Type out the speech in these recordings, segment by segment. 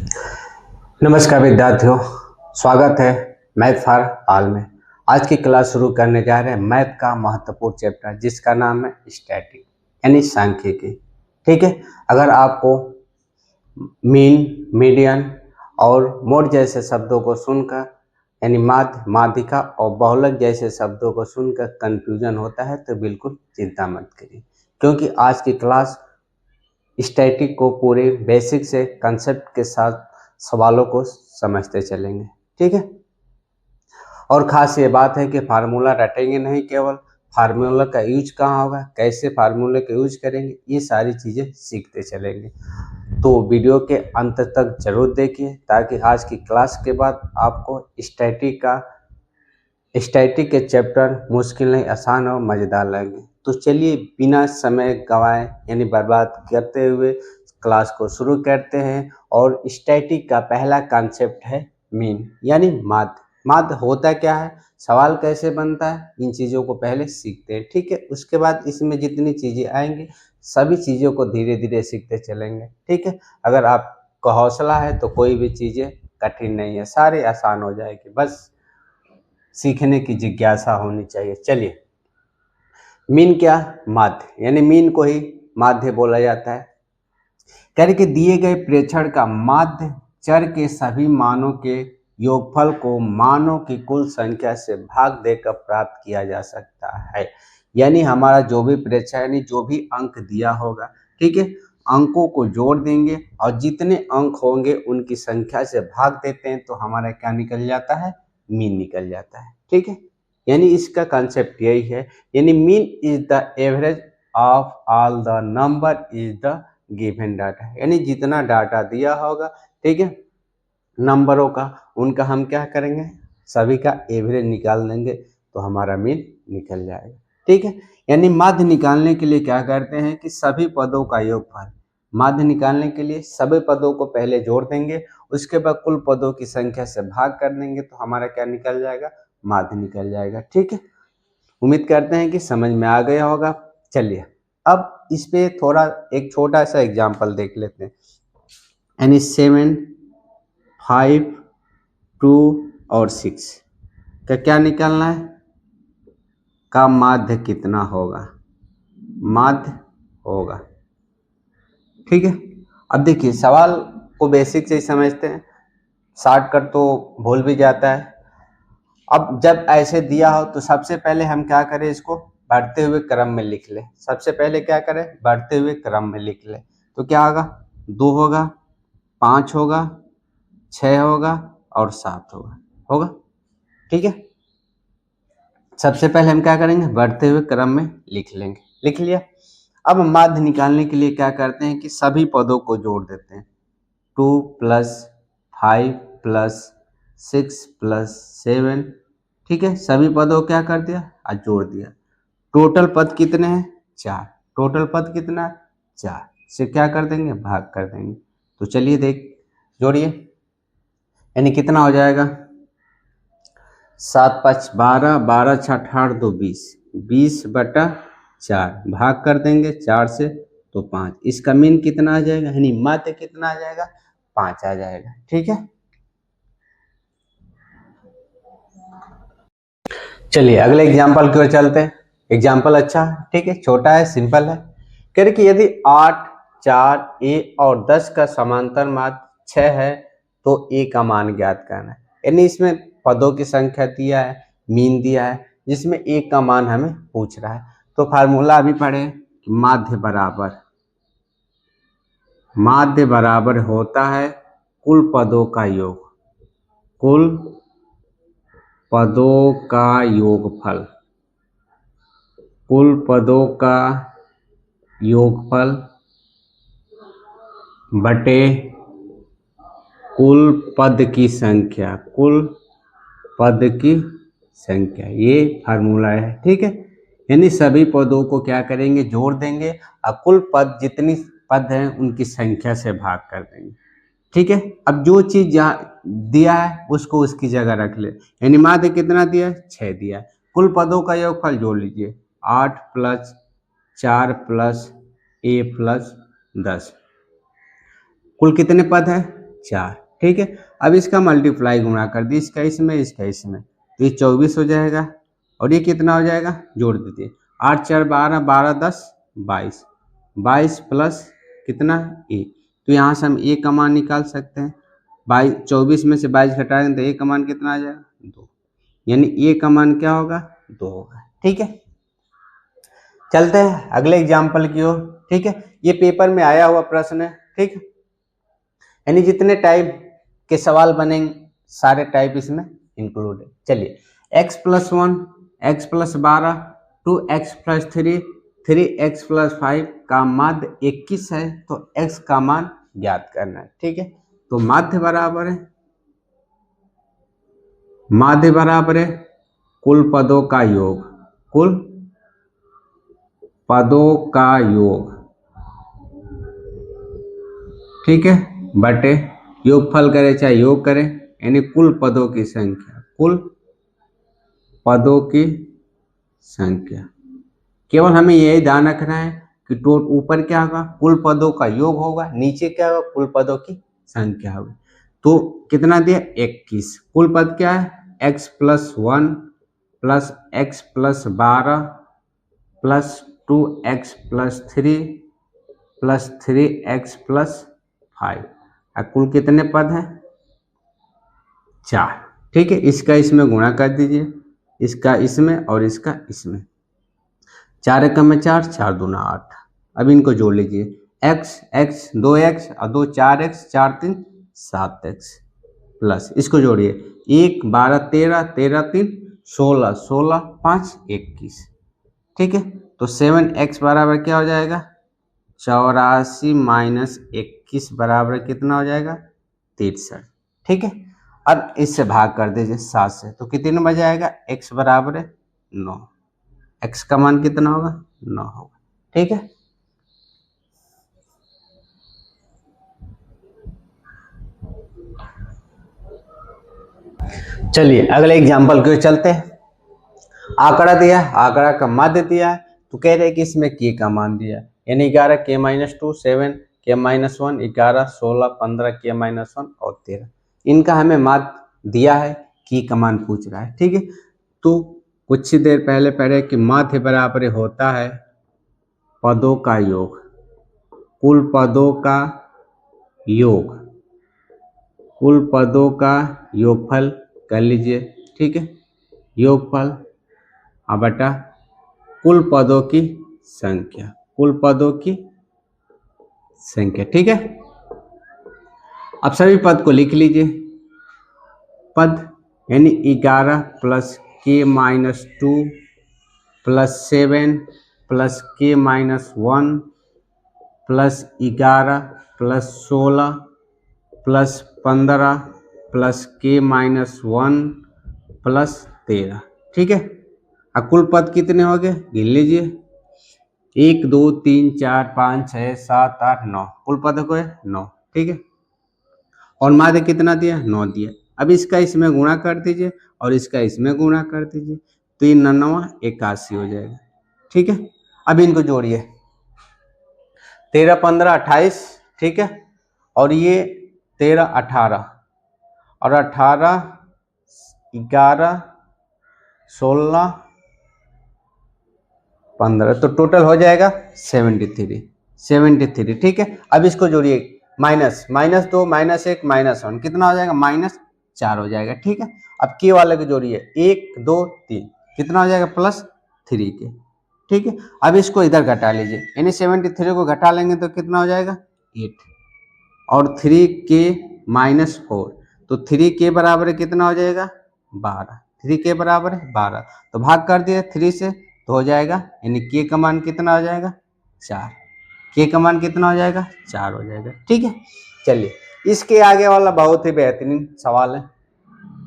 नमस्कार विद्यार्थियों, स्वागत है मैथ फॉर ऑल में। आज की क्लास शुरू करने जा रहे हैं मैथ का महत्वपूर्ण चैप्टर जिसका नाम है स्टैटिक यानी सांख्यिकी। ठीक है, अगर आपको मीन, मीडियन और मोड जैसे शब्दों को सुनकर यानी माध्य, माध्यिका और बहुलक जैसे शब्दों को सुनकर कंफ्यूजन होता है तो बिल्कुल चिंता मत करिए, क्योंकि आज की क्लास स्टैटिक को पूरे बेसिक से कंसेप्ट के साथ सवालों को समझते चलेंगे। ठीक है, और ख़ास ये बात है कि फार्मूला रटेंगे नहीं, केवल फार्मूला का यूज कहाँ होगा, कैसे फार्मूले का यूज करेंगे, ये सारी चीज़ें सीखते चलेंगे। तो वीडियो के अंत तक जरूर देखिए ताकि आज की क्लास के बाद आपको स्टैटिक के चैप्टर मुश्किल नहीं, आसान और मज़ेदार लगे। तो चलिए बिना समय गंवाए यानी बर्बाद करते हुए क्लास को शुरू करते हैं। और स्टैटिक का पहला कॉन्सेप्ट है मीन यानी माध्य। माध्य होता क्या है, सवाल कैसे बनता है, इन चीज़ों को पहले सीखते हैं। ठीक है, उसके बाद इसमें जितनी चीज़ें आएंगी सभी चीज़ों को धीरे धीरे सीखते चलेंगे। ठीक है, अगर आपका हौसला है तो कोई भी चीज़ें कठिन नहीं है, सारी आसान हो जाएगी, बस सीखने की जिज्ञासा होनी चाहिए। चलिए, मीन क्या, माध्य यानी मीन को ही माध्य बोला जाता है। करके दिए गए प्रेक्षण का माध्य चर के सभी मानों के योगफल को मानों की कुल संख्या से भाग देकर प्राप्त किया जा सकता है। यानी हमारा जो भी प्रेक्षण यानी जो भी अंक दिया होगा, ठीक है, अंकों को जोड़ देंगे और जितने अंक होंगे उनकी संख्या से भाग देते हैं तो हमारा क्या निकल जाता है, मीन निकल जाता है। ठीक है, यानी इसका कंसेप्ट यही है, यानी mean is the average of all the number is the given data, यानी जितना डाटा दिया होगा, ठीक है, नंबरों का, उनका हम क्या करेंगे, सभी का एवरेज निकाल देंगे तो हमारा मीन निकल जाएगा। ठीक है, यानी माध्य निकालने के लिए क्या करते हैं कि सभी पदों का योगफल, माध्य निकालने के लिए सभी पदों को पहले जोड़ देंगे, उसके बाद कुल पदों की संख्या से भाग कर देंगे तो हमारा क्या निकल जाएगा, माध्य निकल जाएगा। ठीक है, उम्मीद करते हैं कि समझ में आ गया होगा। चलिए अब इस पे थोड़ा एक छोटा सा एग्जाम्पल देख लेते हैं। यानी 7, 5, 2 और 6 का क्या निकालना है, का माध्य कितना होगा, माध्य होगा। ठीक है, अब देखिए सवाल को बेसिक से ही समझते हैं, शॉर्टकट तो भूल भी जाता है। अब जब ऐसे दिया हो तो सबसे पहले हम क्या करें, इसको बढ़ते हुए क्रम में लिख ले। सबसे पहले क्या करें, बढ़ते हुए क्रम में लिख ले। तो क्या होगा, 2 होगा, 5 होगा, 6 होगा और 7 होगा। ठीक है, सबसे पहले हम क्या करेंगे, बढ़ते हुए क्रम में लिख लेंगे। लिख लिया। अब माध्य निकालने के लिए क्या करते हैं कि सभी पदों को जोड़ देते हैं। 2 + 5 + 6 + 7, ठीक है, सभी पदों को क्या कर दिया, आज जोड़ दिया। टोटल पद कितने हैं, 4। टोटल पद कितना है, 4 से क्या कर देंगे, भाग कर देंगे। तो चलिए देख जोड़िए, यानी कितना हो जाएगा, 7 × 5 = 12, 12 × 6 = 18, 2 20, 20/4 भाग कर देंगे 4 से तो 5। इसका मीन कितना आ जाएगा, यानी माध्य कितना आ जाएगा, 5 आ जाएगा। ठीक है, चलिए अगले एग्जाम्पल की ओर चलते हैं। एग्जाम्पल अच्छा है, ठीक है, छोटा है, सिंपल है। कह रहे कि यदि 8, 4, a और 10 का समांतर माध्य 6 है तो a का मान ज्ञात करना है। यानी इसमें पदों की संख्या दिया है, मीन दिया है, जिसमें a का मान हमें पूछ रहा है। तो फार्मूला अभी पढ़े, माध्य बराबर होता है कुल पदों का योग, कुल पदों का योगफल, कुल पदों का योगफल बटे कुल पद की संख्या, कुल पद की संख्या, ये फार्मूला है। ठीक है, यानी सभी पदों को क्या करेंगे, जोड़ देंगे और कुल पद जितनी पद हैं उनकी संख्या से भाग कर देंगे। ठीक है, अब जो चीज जहाँ दिया है उसको उसकी जगह रख ले। यानी माध्य कितना दिया है, 6 दिया है। कुल पदों का योगफल जोड़ लीजिए, 8 + 4 + a + 10, कुल कितने पद है, 4। ठीक है, अब इसका मल्टीप्लाई गुणा कर दी, इसका इसमें इसका इसमें, तो ये 24 हो जाएगा। और ये कितना हो जाएगा, जोड़ दीजिए, 8 4 12, 12 10 22, 22 प्लस कितना ए, तो यहाँ से हम ए का मान निकाल सकते हैं। 24 में से 22 घटाएंगे तो ए का मान कितना आ जाएगा, 2, यानी ए का मान क्या होगा, 2 होगा। ठीक है, चलते हैं अगले एग्जाम्पल की ओर। ठीक है, ये पेपर में आया हुआ प्रश्न है। ठीक है, यानी जितने टाइप के सवाल बनेंगे सारे टाइप इसमें इंक्लूड है। चलिए, x+1, x+12, 2x+3, 3x+5 का माध्य 21 है, तो x का मान ज्ञात करना है। ठीक है, तो माध्य बराबर है कुल पदों का योग, कुल पदों का योग, ठीक है, बटे योगफल करें चाहे योग करें, यानी कुल पदों की संख्या, कुल पदों की संख्या। केवल हमें यही ध्यान रखना है कि ऊपर क्या होगा, कुल पदों का योग होगा, नीचे क्या होगा, कुल पदों की संख्या होगी। तो कितना दिया, 21। कुल पद क्या है, x+1 plus x+12 plus 2x+3 plus 3x+5। कुल कितने पद हैं, 4। ठीक है, इसका इसमें गुणा कर दीजिए, इसका इसमें और इसका इसमें, 4 एकम में 4, 4 दूना 8। अब इनको जोड़ लीजिए, x 2x और 2 4x, 4 3 7x, प्लस इसको जोड़िए, 1 12 13, 13 3 16, 16 5 21। ठीक है, तो 7x बराबर क्या हो जाएगा, 84 माइनस 21 बराबर कितना हो जाएगा, 63। ठीक है, अब इससे भाग कर दीजिए 7 से, तो कितने बच जाएगा, x बराबर है 9, x का मान कितना होगा, 9 होगा। ठीक है, चलिए अगले एग्जाम्पल की ओर चलते हैं। आंकड़ा दिया, आंकड़ा का माध्य दिया है, तो कह रहे हैं कि इसमें k का मान दिया, यानी 11 k-2, 7 k-1, 11 16 15 k-1 और 13। इनका हमें माध्य दिया है, k का मान पूछ रहा है। ठीक है, तो कुछ ही देर पहले पढ़े कि माध्य बराबर होता है पदों का योग, कुल पदों का योग, कुल पदों का योगफल कर लीजिए। ठीक है, योगफल बटा कुल पदों की संख्या, कुल पदों की संख्या। ठीक है, अब सभी पद को लिख लीजिए। पद यानी 11 plus k-2 plus 7 plus k-1 plus 11 plus 16 plus 15 plus k-1 plus 13। ठीक है, अब कुल पद कितने हो गए, गिन लीजिए, 1 2 3 4 5 6 7 8 9, कुल पद को है 9। ठीक है, और माध्य कितना दिया, 9 दिया। अब इसका इसमें गुणा कर दीजिए और इसका इसमें गुणा कर दीजिए, तो ये 9 81 हो जाएगा। ठीक है, अब इनको जोड़िए, 13 15 28। ठीक है, और ये 13 18 और 18 11 16 15, तो टोटल हो जाएगा 73। ठीक है, अब इसको जोड़िए, माइनस -2 -1 -1 कितना हो जाएगा, -4 हो जाएगा। ठीक है, अब के वाले को जोड़िए, 1 2 3 कितना हो जाएगा, +3 के। ठीक है, अब इसको इधर घटा लीजिए, यानी 73 को घटा लेंगे तो कितना हो जाएगा, 8 और 3 के -4, तो 3 के बराबर कितना हो जाएगा, 12। 3 के बराबर है 12, तो भाग कर दिए 3 से, तो हो जाएगा, यानी के का मान कितना हो जाएगा, 4। के का मान कितना हो जाएगा, 4 हो जाएगा। ठीक है, चलिए इसके आगे वाला बहुत ही बेहतरीन सवाल है।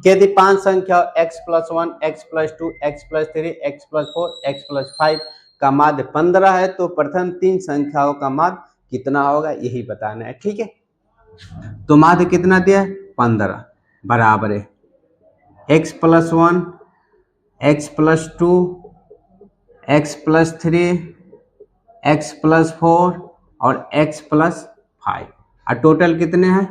यदि 5 संख्या x+1, x+2, x+3, x+4, x+5 का माध्य 15 है, तो प्रथम 3 संख्याओं का माध्य कितना होगा, यही बताना है। ठीक है, तो माध्य कितना दिया है, 15 बराबर है x+1, x+2, x+3, x+4 और x+5, और टोटल कितने हैं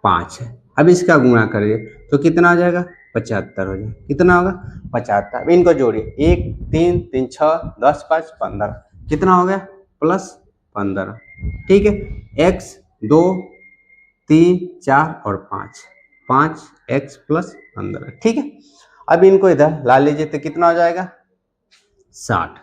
5 है। अब इसका गुणा करिए तो कितना हो जाएगा, 75 हो जाएगा। कितना होगा, 75। अब इनको जोड़िए, 1 3 3 6 10 5 15, कितना हो गया, प्लस 15। ठीक है, x 2 3 4 और 5, 5x प्लस 15। ठीक है, अब इनको इधर ला लीजिए तो कितना हो जाएगा, 60।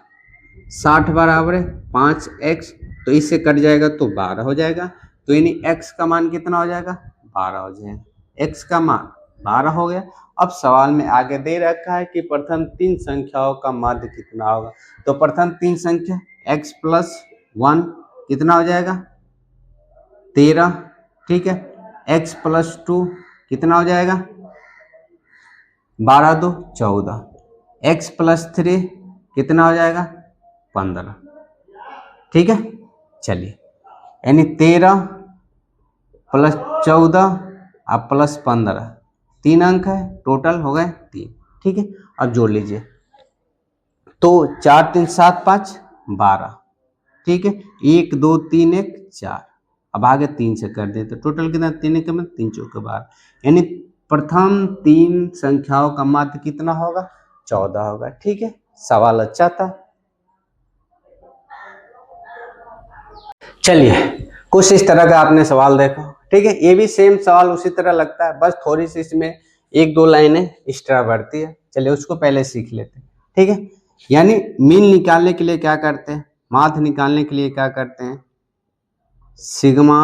60 बराबर है 5x, तो इससे कट जाएगा तो 12 हो जाएगा। तो यानी x का मान कितना हो जाएगा, 12 हो जाएगा। x का मान 12 हो गया। अब सवाल में आगे दे रखा है कि प्रथम 3 संख्याओं का माध्य कितना होगा। तो प्रथम 3 संख्या x प्लस 1 कितना हो जाएगा, 13। ठीक है, x प्लस 2 कितना हो जाएगा, 12 2 14। x प्लस 3 कितना हो जाएगा, 15। ठीक है, चलिए, यानी 13 प्लस 14 और प्लस 15, 3 अंक है, टोटल हो गए 3। ठीक है, अब जोड़ लीजिए तो 4 3 7 5 12। ठीक है, 1 2 3 1 4। अब आगे 3 से कर दे तो टोटल कितना, 3 के मतलब 3 चौके 12, यानी प्रथम 3 संख्याओं का माध्य कितना होगा, 14 होगा। ठीक है, सवाल अच्छा था। चलिए, कुछ इस तरह का आपने सवाल देखा। ठीक है, ये भी सेम सवाल उसी तरह लगता है, बस थोड़ी सी इसमें 1 2 लाइनें एक्स्ट्रा बढ़ती है। चलिए उसको पहले सीख लेते हैं। ठीक है, यानी मीन निकालने के लिए क्या करते हैं, माध्य निकालने के लिए क्या करते हैं, सिग्मा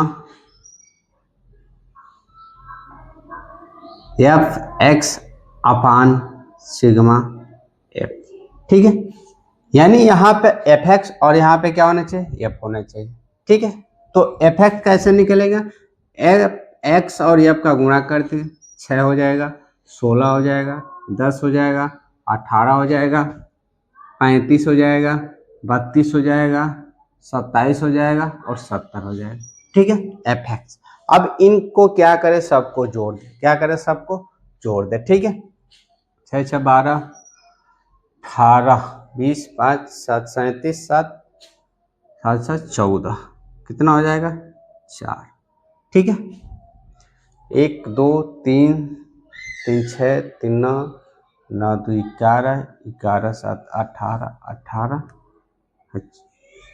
एफ एक्स अपान सिग्मा एफ। ठीक है, यानी यहाँ पे एफ एक्स और यहाँ पे क्या होना चाहिए, एफ होना चाहिए। ठीक है, तो एफ एक्स कैसे निकलेगा, एफ एक्स और एफ का गुणा करते हैं, 6 हो जाएगा, 16 हो जाएगा, 10 हो जाएगा, 18 हो जाएगा, 35 हो जाएगा, 32 हो जाएगा, 27 हो जाएगा और 70 हो जाएगा। ठीक है, एफ एक्स। अब इनको क्या करें, सबको जोड़ दे, क्या करें, सबको जोड़ दे। ठीक है, 6 6 12 18 20 5 7 37 7 7 7 14, कितना हो जाएगा, 4। ठीक है, 1 2 3 3 6 3 9 9 2 11 11 7 18 18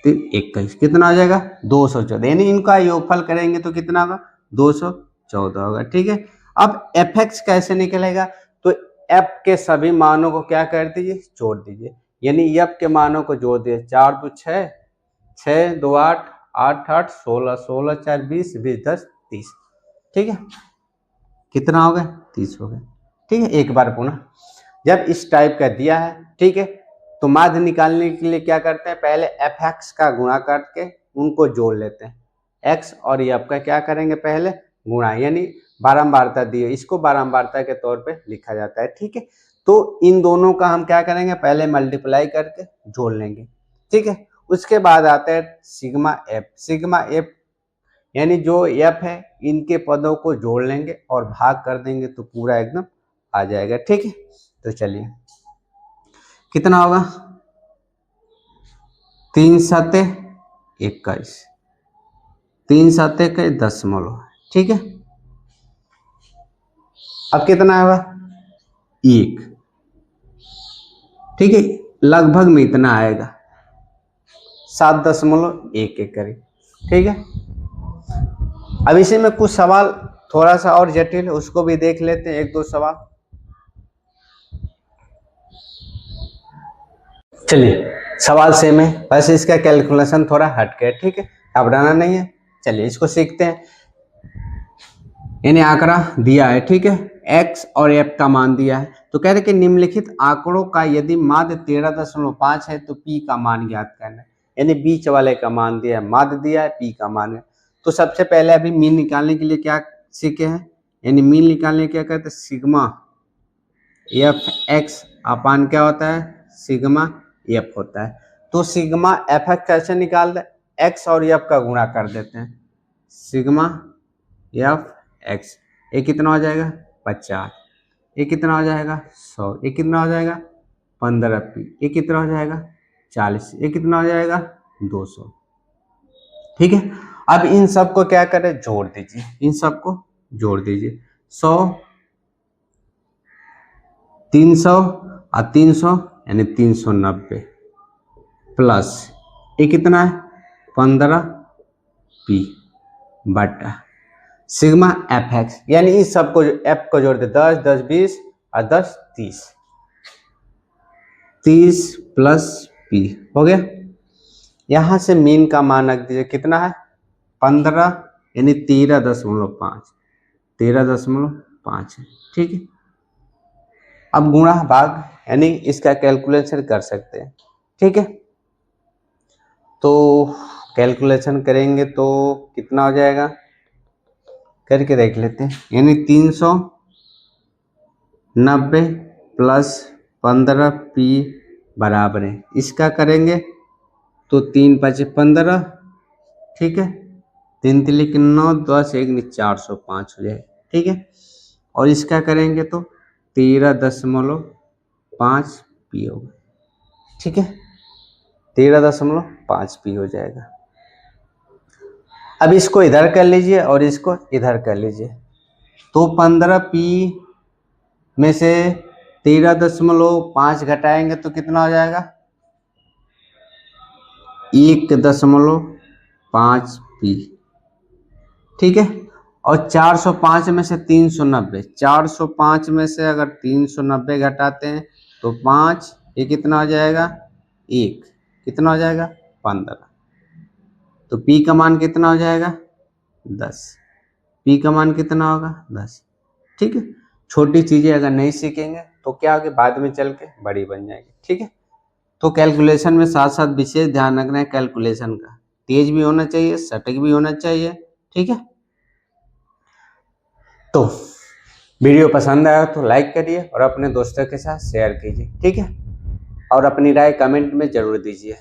3 21, कितना हो जाएगा, 214। यानी इनका योगफल करेंगे तो कितना होगा, 214 होगा। ठीक है, अब एफ एक्स कैसे निकलेगा, तो एफ के सभी मानों को क्या कर दीजिए, जोड़ दीजिए। यानी एफ के मानों को जोड़ दिए, 4 2 6 6 2 8 8 8 16 16 4 20 20 10 30। ठीक है, कितना हो गया, 30 हो गया। ठीक है, एक बार पुनः जब इस टाइप का दिया है, ठीक है, तो माध्य निकालने के लिए क्या करते हैं, पहले एफ एक्स का गुणा करके उनको जोड़ लेते हैं। एक्स और एफ का क्या करेंगे, पहले गुणा, यानी बारंबारता दी है, इसको बारंबारता के तौर पे लिखा जाता है। ठीक है, तो इन दोनों का हम क्या करेंगे, पहले मल्टीप्लाई करके जोड़ लेंगे। ठीक है, उसके बाद आता है सिग्मा एफ। सिग्मा एफ यानी जो एफ है, इनके पदों को जोड़ लेंगे और भाग कर देंगे तो पूरा एकदम आ जाएगा। ठीक है, तो चलिए कितना होगा, 3 7 21, 3 7 21 दशमलव। ठीक है, अब कितना होगा, 1। ठीक है, लगभग में इतना आएगा, 7.1 एक करीब। ठीक है, अब इसी में कुछ सवाल थोड़ा सा और जटिल है, उसको भी देख लेते हैं, 1 2 सवाल। चलिए, सवाल सेम है, वैसे इसका कैलकुलेशन थोड़ा हटके है। ठीक है, घबराना नहीं है। चलिए इसको सीखते हैं। यानी आंकड़ा दिया है, ठीक है, x और f का मान दिया है, तो कह रहे कि निम्नलिखित आंकड़ों का यदि माध्य 13.5 है तो p का मान ज्ञात करना है। यानी बीच वाले का मान दिया है, माध्य दिया है, p का मान है। तो सबसे पहले अभी मीन निकालने के लिए क्या सीखे हैं, यानी मीन निकालने क्या करते हैं, सिग्मा एफ एक्स अपान क्या होता है, सिग्मा एफ होता है। तो सिग्मा एफ एक्स कैसे निकालते हैं, एक्स और एफ का गुणा कर देते हैं, सिग्मा एफ एक्स, ये कितना हो जाएगा, 50, ये कितना हो जाएगा, 100, ये कितना हो जाएगा, 15 पी, ये कितना हो जाएगा, 40, ये कितना हो जाएगा, 200। ठीक है, अब इन सब को क्या करें, जोड़ दीजिए, इन सबको जोड़ दीजिए। 100, 300 और 300 यानी 390 प्लस ये कितना है 15 पी बटा सिग्मा एफ एक्स, यानी इस सबको एफ को जोड़ दे 10, 10, 20 और 10, 30, 30 प्लस पी हो गया। यहां से मीन का मान रख दीजिए, कितना है 15 यानी 13.5, 13.5 है, ठीक है। अब गुणा भाग यानी इसका कैलकुलेशन कर सकते हैं, ठीक है। तो कैलकुलेशन करेंगे तो कितना हो जाएगा करके देख लेते हैं, यानी 390 प्लस 15 पी बराबर है, इसका करेंगे तो 3 5 15, ठीक है, 3 3 9, 10 1 405 हो जाए, ठीक है। और इसका करेंगे तो 13.5 पी होगा, ठीक है, 13.5 पी हो जाएगा। अब इसको इधर कर लीजिए और इसको इधर कर लीजिए, तो 15 पी में से 13.5 घटाएंगे तो कितना हो जाएगा 1.5 पी, ठीक है। और 405 में से 390, 405 में से अगर 390 घटाते हैं तो 5, ये कितना हो जाएगा 1, कितना हो जाएगा 15, तो पी का मान कितना हो जाएगा 10, पी का मान कितना होगा 10, ठीक है। छोटी चीजें अगर नहीं सीखेंगे तो क्या होगी बाद में चल के बड़ी बन जाएगी, ठीक है। तो कैलकुलेशन में साथ साथ विशेष ध्यान रखना है कैलकुलेशन का, तेज भी होना चाहिए, सटीक भी होना चाहिए, ठीक है। तो वीडियो पसंद आया तो लाइक करिए और अपने दोस्तों के साथ शेयर कीजिए, ठीक है, और अपनी राय कमेंट में जरूर दीजिए।